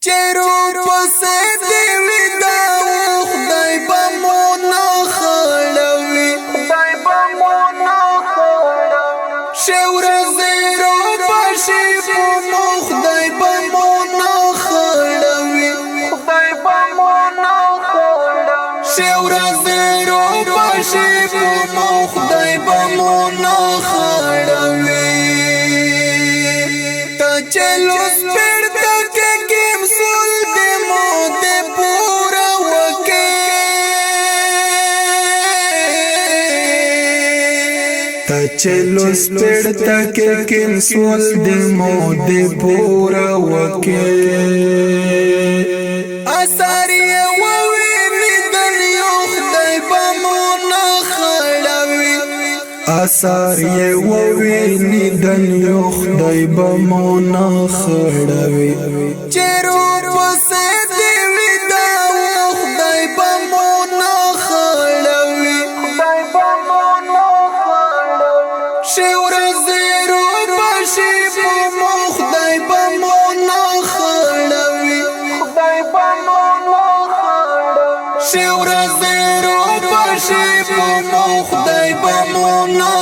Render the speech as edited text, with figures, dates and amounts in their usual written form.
چیرو پسې دی ودا خدای به مو نه خړوي خدای به مو نه خړوي شور زیرو بشي په مو خدای به مو نه خړوي خدای به مو نه خړوي شور زیرو بشي په مو خدای به مو نه خړوي تا چلو چلو سپیڑ تک کنسول دی مودی پورا وکی اثاری ووینی دنیو خدای بامو نخڑوی اثاری ووینی دنیو خدای بامو نخڑوی چیرو پسی دی ویدا خدای بامو نخڑوی خدای بامو شور زیرو بشي په مو خدای به مو نه خړوي خدای به مو نه خړوي شور زیرو بشي په مو خدای به مو نه